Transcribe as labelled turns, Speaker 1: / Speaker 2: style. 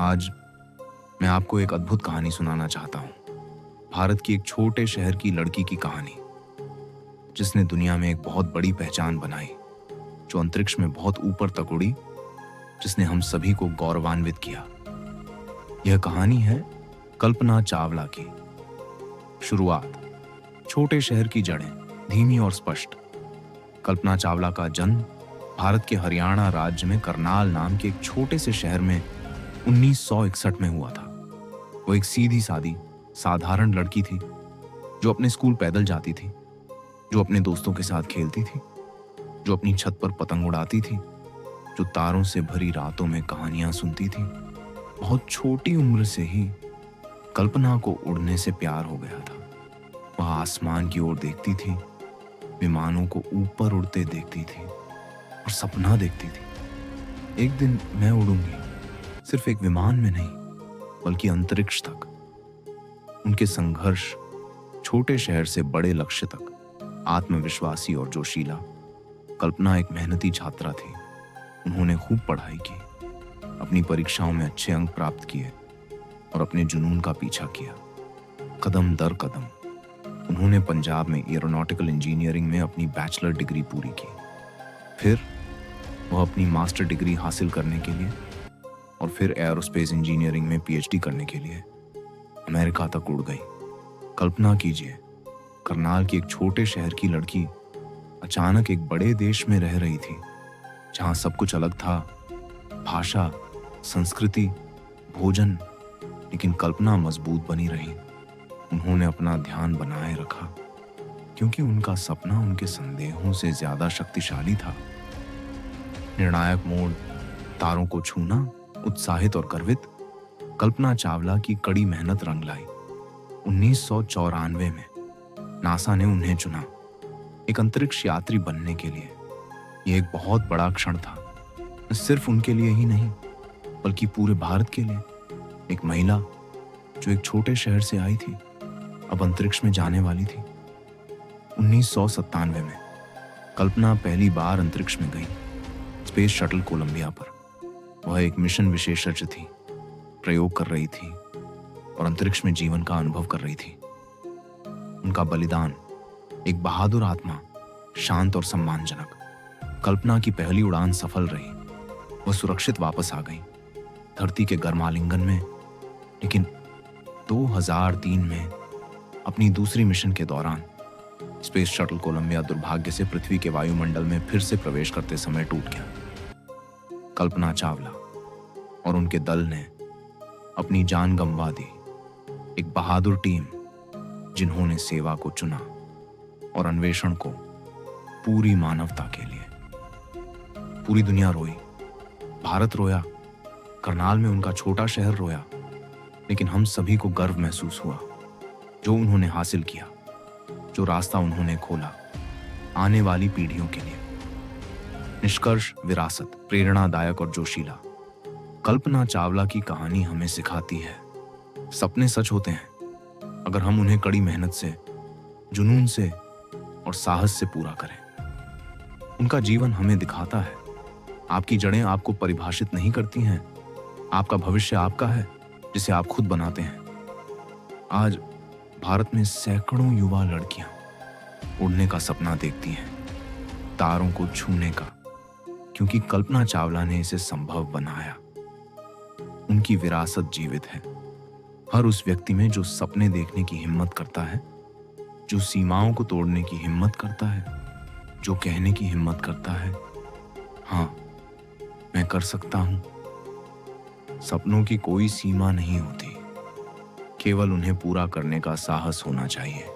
Speaker 1: आज मैं आपको एक अद्भुत कहानी सुनाना चाहता हूँ। भारत की एक छोटे शहर की लड़की की कहानी, जिसने दुनिया में एक बहुत बड़ी पहचान बनाई, जो अंतरिक्ष में बहुत ऊपर तक उड़ी, जिसने हम सभी को गौरवान्वित किया। यह कहानी है कल्पना चावला की। शुरुआत, छोटे शहर की जड़ें, धीमी और स्पष्ट। कल्पना चावला का जन्म भारत के हरियाणा राज्य में करनाल नाम के एक छोटे से शहर में 1961 में हुआ था। वो एक सीधी सादी साधारण लड़की थी, जो अपने स्कूल पैदल जाती थी, जो अपने दोस्तों के साथ खेलती थी, जो अपनी छत पर पतंग उड़ाती थी, जो तारों से भरी रातों में कहानियां सुनती थी। बहुत छोटी उम्र से ही कल्पना को उड़ने से प्यार हो गया था। वह आसमान की ओर देखती थी, विमानों को ऊपर उड़ते देखती थी और सपना देखती थी, एक दिन मैं उड़ूंगी, सिर्फ एक विमान में नहीं बल्कि अंतरिक्ष तक। उनके संघर्ष छोटे शहर से बड़े लक्ष्य तक, आत्मविश्वासी और जोशीला। कल्पना एक मेहनती छात्रा थी। उन्होंने खूब पढ़ाई की, अपनी परीक्षाओं में अच्छे अंक प्राप्त किए और अपने जुनून का पीछा किया। कदम दर कदम उन्होंने पंजाब में एरोनॉटिकल इंजीनियरिंग में अपनी बैचलर डिग्री पूरी की। फिर वह अपनी मास्टर डिग्री हासिल करने के लिए और फिर एरोस्पेस इंजीनियरिंग में पीएचडी करने के लिए अमेरिका तक उड़ गई। कल्पना कीजिए, करनाल की एक छोटे शहर की लड़की अचानक एक बड़े देश में रह रही थी, जहां सब कुछ अलग था, भाषा, संस्कृति, भोजन। लेकिन कल्पना मजबूत बनी रही। उन्होंने अपना ध्यान बनाए रखा, क्योंकि उनका सपना उनके संदेहों से ज्यादा शक्तिशाली था। निर्णायक मोड़, तारों को छूना, उत्साहित और गर्वित। कल्पना चावला की कड़ी मेहनत रंग लाई। 1994 में नासा ने उन्हें चुना एक अंतरिक्ष यात्री बनने के लिए। यह एक बहुत बड़ा क्षण था, सिर्फ उनके लिए ही नहीं बल्कि पूरे भारत के लिए। एक महिला जो एक छोटे शहर से आई थी, अब अंतरिक्ष में जाने वाली थी। 1997 में कल्पना पहली बार अंतरिक्ष में गई, स्पेस शटल कोलंबिया पर। वह एक मिशन विशेषज्ञ थी, प्रयोग कर रही थी और अंतरिक्ष में जीवन का अनुभव कर रही थी। उनका बलिदान, एक बहादुर आत्मा, शांत और सम्मानजनक। कल्पना की पहली उड़ान सफल रही। वह सुरक्षित वापस आ गई, धरती के गर्म आलिंगन में। लेकिन 2003 में अपनी दूसरी मिशन के दौरान स्पेस शटल कोलंबिया दुर्भाग्य से पृथ्वी के वायुमंडल में फिर से प्रवेश करते समय टूट गया। कल्पना चावला और उनके दल ने अपनी जान गंवा दी। एक बहादुर टीम, जिन्होंने सेवा को चुना और अन्वेषण को पूरी मानवता के लिए। पूरी दुनिया रोई, भारत रोया, करनाल में उनका छोटा शहर रोया। लेकिन हम सभी को गर्व महसूस हुआ, जो उन्होंने हासिल किया, जो रास्ता उन्होंने खोला आने वाली पीढ़ियों के लिए। निष्कर्ष, विरासत, प्रेरणादायक और जोशीला। कल्पना चावला की कहानी हमें सिखाती है, सपने सच होते हैं अगर हम उन्हें कड़ी मेहनत से, जुनून से और साहस से पूरा करें। उनका जीवन हमें दिखाता है, आपकी जड़ें आपको परिभाषित नहीं करती हैं, आपका भविष्य आपका है, जिसे आप खुद बनाते हैं। आज भारत में सैकड़ों युवा लड़कियां उड़ने का सपना देखती हैं, तारों को छूने का, क्योंकि कल्पना चावला ने इसे संभव बनाया। उनकी विरासत जीवित है हर उस व्यक्ति में जो सपने देखने की हिम्मत करता है, जो सीमाओं को तोड़ने की हिम्मत करता है, जो कहने की हिम्मत करता है, हाँ, मैं कर सकता हूं। सपनों की कोई सीमा नहीं होती, केवल उन्हें पूरा करने का साहस होना चाहिए।